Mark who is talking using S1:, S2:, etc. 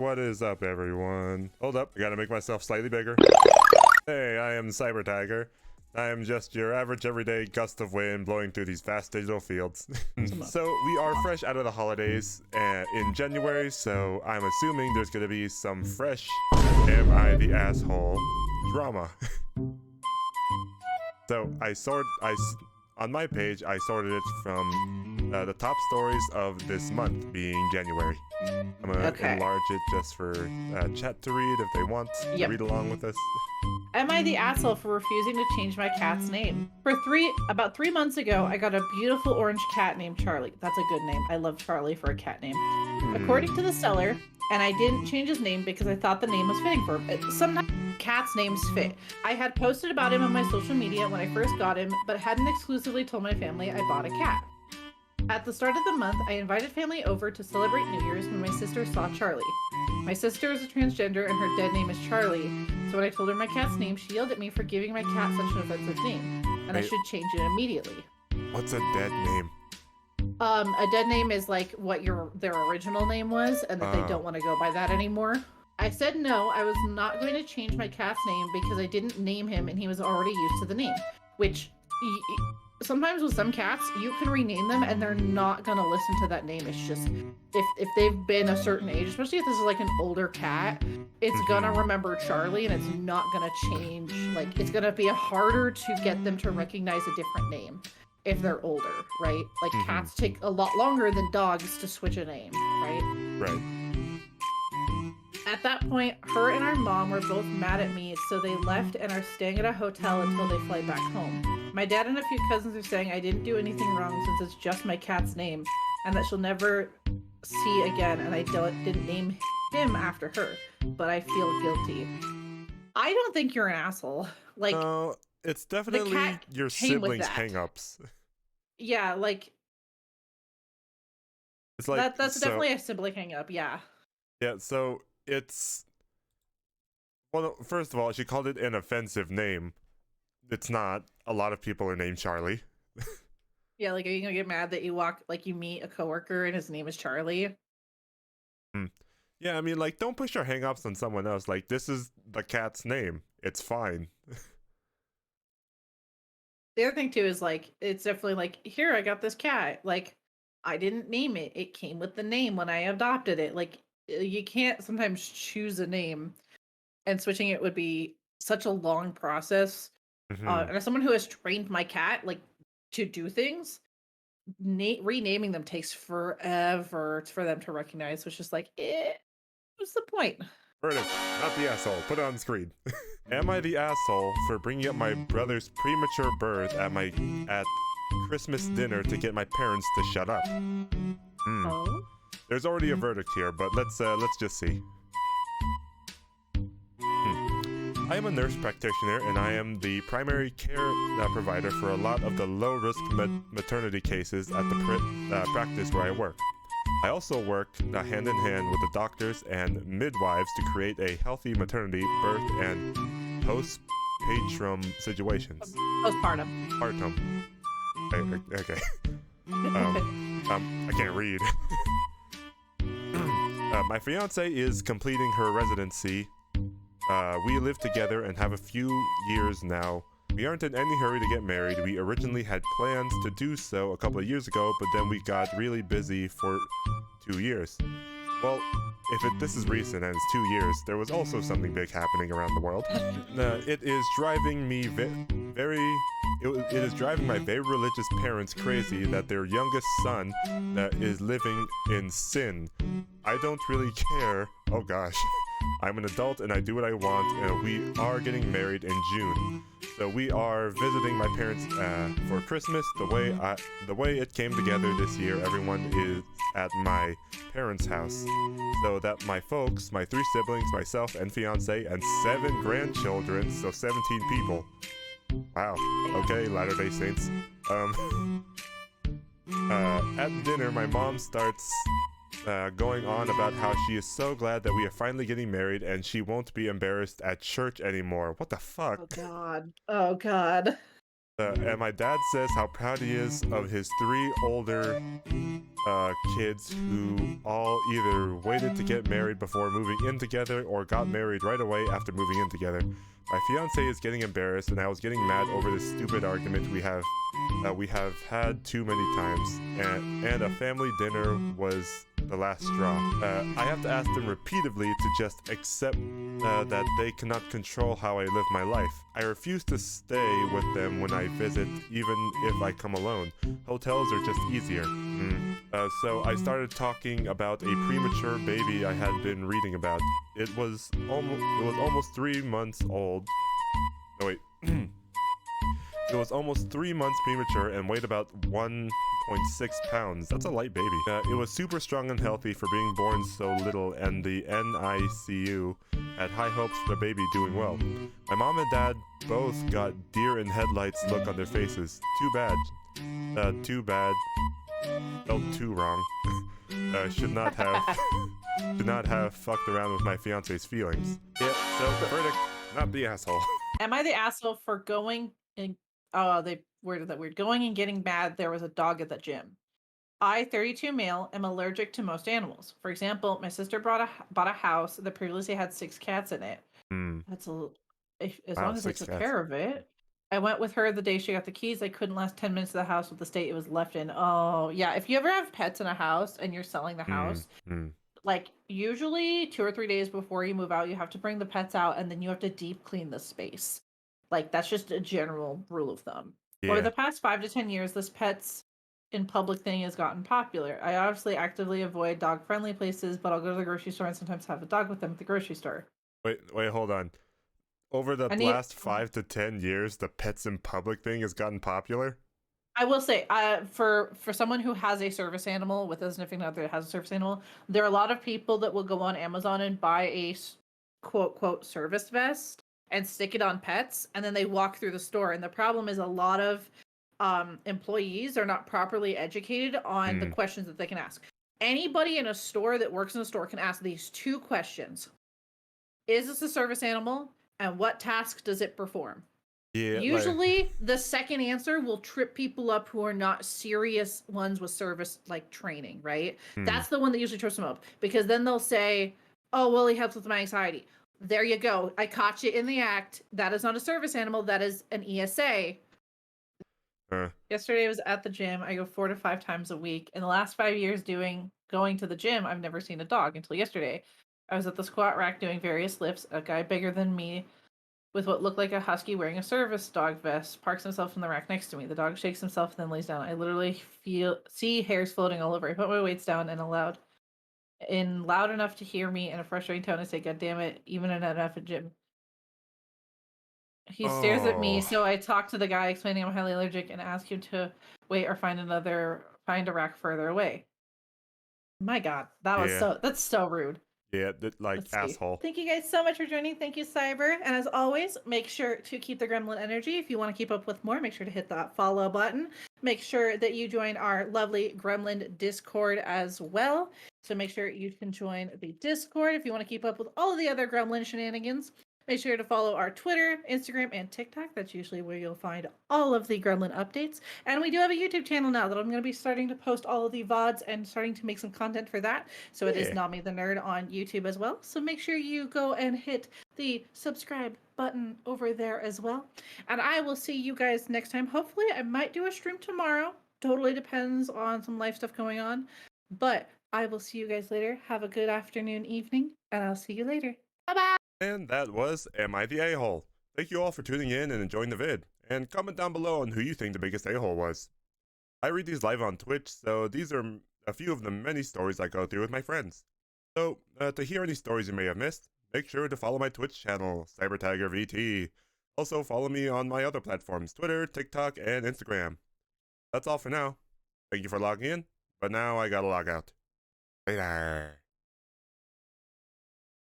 S1: What is up, everyone? Hold up, I gotta make myself slightly bigger. Hey, I am Cyber Tiger. I am just your average everyday gust of wind blowing through these vast digital fields. So we are fresh out of the holidays in January, so I'm assuming there's gonna be some fresh Am I the Asshole drama. So on my page, I sorted it from the top stories of this month, being January. I'm gonna enlarge it just for chat to read if they want to read along with us.
S2: Am I the asshole for refusing to change my cat's name? About 3 months ago, I got a beautiful orange cat named Charlie. That's a good name. I love Charlie for a cat name. According to the seller, and I didn't change his name because I thought the name was fitting for him. Sometimes cats' names fit. I had posted about him on my social media when I first got him, but hadn't exclusively told my family I bought a cat. At the start of the month, I invited family over to celebrate New Year's when my sister saw Charlie. My sister is a transgender and her dead name is Charlie, so when I told her my cat's name, she yelled at me for giving my cat such an offensive name, and I should change it immediately.
S1: What's a dead name?
S2: A dead name is like what their original name was, and that they don't want to go by that anymore. I said no, I was not going to change my cat's name because I didn't name him and he was already used to the name, which sometimes with some cats, you can rename them and they're not gonna listen to that name. It's just, if they've been a certain age, especially if this is like an older cat, it's gonna remember Charlie and it's not gonna change. Like, it's gonna be harder to get them to recognize a different name if they're older, right? Like, cats take a lot longer than dogs to switch a name, right?
S1: Right.
S2: At that point, her and our mom were both mad at me, so they left and are staying at a hotel until they fly back home. My dad and a few cousins are saying I didn't do anything wrong since it's just my cat's name, and that she'll never see again, and I didn't name him after her, but I feel guilty. I don't think you're an asshole. Like,
S1: no, it's definitely your siblings' hang-ups.
S2: Yeah, like,
S1: it's like
S2: that's definitely a sibling hang-up. Yeah.
S1: Yeah. So it's, well, first of all, she called it an offensive name. It's not. A lot of people are named Charlie.
S2: Yeah, like, are you gonna get mad that you meet a coworker and his name is Charlie?
S1: Yeah, I mean, like, don't push your hang-ups on someone else. Like, this is the cat's name. It's fine.
S2: The other thing too is, like, it's definitely like, here, I got this cat. Like, I didn't name it. It came with the name when I adopted it. Like, you can't sometimes choose a name, and switching it would be such a long process. And as someone who has trained my cat, like, to do things, renaming them takes forever for them to recognize, which is like, what's the point?
S1: Verdict, not the asshole. Put it on the screen. Am I the asshole for bringing up my brother's premature birth at Christmas dinner to get my parents to shut up?
S2: Oh?
S1: There's already a verdict here, but let's just see. I am a nurse practitioner, and I am the primary care provider for a lot of the low-risk maternity cases at the practice where I work. I also work hand-in-hand with the doctors and midwives to create a healthy maternity, birth, and postpartum situations.
S2: Postpartum.
S1: Okay. I can't read. My fiance is completing her residency. We live together and have a few years now. We aren't in any hurry to get married. We originally had plans to do so a couple of years ago, but then we got really busy for 2 years. Well, this is recent and it's 2 years, there was also something big happening around the world. It is driving me it is driving my very religious parents crazy that their youngest son is living in sin. I don't really care. Oh gosh. I'm an adult and I do what I want, and we are getting married in June. So we are visiting my parents for Christmas. The way it came together this year, everyone is at my parents' house. So that my folks, my 3 siblings, myself and fiance, and 7 grandchildren, so 17 people. Wow. Okay, Latter-day Saints. At dinner, my mom starts going on about how she is so glad that we are finally getting married and she won't be embarrassed at church anymore. What the fuck?
S2: Oh god.
S1: And my dad says how proud he is of his 3 older kids who all either waited to get married before moving in together or got married right away after moving in together. My fiance is getting embarrassed, and I was getting mad over this stupid argument we have had too many times, and a family dinner was the last straw. I have to ask them repeatedly to just accept that they cannot control how I live my life. I refuse to stay with them when I visit, even if I come alone. Hotels are just easier. So I started talking about a premature baby I had been reading about. It was almost 3 months old. No wait. It was almost 3 months premature and weighed about 1.6 pounds. That's a light baby. It was super strong and healthy for being born so little, and the NICU had high hopes for the baby doing well. My mom and dad both got deer in headlights look on their faces. Too bad. Too bad. Felt too wrong. Should not have fucked around with my fiance's feelings. Yeah, so the verdict, not the asshole.
S2: Am I the asshole for going and they worded that weird. Going and getting mad there was a dog at the gym. I, 32 male, am allergic to most animals. For example, my sister bought a house that previously had 6 cats in it. That's as long as they took care of it. I went with her the day she got the keys. I couldn't last 10 minutes of the house with the state it was left in. Oh, yeah. If you ever have pets in a house and you're selling the house, like usually 2 or 3 days before you move out, you have to bring the pets out and then you have to deep clean the space. Like, that's just a general rule of thumb. Yeah. Over the past 5 to 10 years, this pets in public thing has gotten popular. I obviously actively avoid dog-friendly places, but I'll go to the grocery store and sometimes have a dog with them at the grocery store.
S1: Wait, hold on. Over the last 5 to 10 years, the pets in public thing has gotten popular?
S2: I will say, for someone who has a service animal, with a significant other that has a service animal, there are a lot of people that will go on Amazon and buy a quote service vest and stick it on pets, and then they walk through the store. And the problem is a lot of employees are not properly educated on the questions that they can ask. Anybody in a store that works in a store can ask these 2 questions. Is this a service animal? And what task does it perform? Yeah, usually the second answer will trip people up who are not serious ones with service like training, right? That's the one that usually trips them up, because then they'll say, oh, well, he helps with my anxiety. There you go. I caught you in the act. That is not a service animal. That is an ESA. Yesterday I was at the gym. I go 4 to 5 times a week. In the last 5 years going to the gym, I've never seen a dog until yesterday. I was at the squat rack doing various lifts. A guy bigger than me with what looked like a husky wearing a service dog vest parks himself in the rack next to me. The dog shakes himself and then lays down. I literally see hairs floating all over. I put my weights down and loud enough to hear me in a frustrating tone, I say, God damn it, even in an effing gym. He stares at me, so I talk to the guy explaining I'm highly allergic and ask him to wait or find a rack further away. My God, that's so rude.
S1: Yeah, asshole.
S2: Thank you guys so much for joining. Thank you, Cyber. And as always, make sure to keep the gremlin energy. If you want to keep up with more, make sure to hit that follow button. Make sure that you join our lovely gremlin Discord as well. So make sure you can join the Discord if you want to keep up with all of the other gremlin shenanigans. Make sure to follow our Twitter, Instagram, and TikTok. That's usually where you'll find all of the gremlin updates. And we do have a YouTube channel now that I'm going to be starting to post all of the VODs and starting to make some content for that. So it is NamiTheNerd on YouTube as well. So make sure you go and hit the subscribe button over there as well. And I will see you guys next time. Hopefully I might do a stream tomorrow. Totally depends on some life stuff going on. But I will see you guys later. Have a good afternoon, evening, and I'll see you later. Bye-bye!
S1: And that was Am I the A-Hole? Thank you all for tuning in and enjoying the vid. And comment down below on who you think the biggest a-hole was. I read these live on Twitch, so these are a few of the many stories I go through with my friends. So, to hear any stories you may have missed, make sure to follow my Twitch channel, CyberTigerVT. Also follow me on my other platforms, Twitter, TikTok, and Instagram. That's all for now. Thank you for logging in, but now I gotta log out. Later.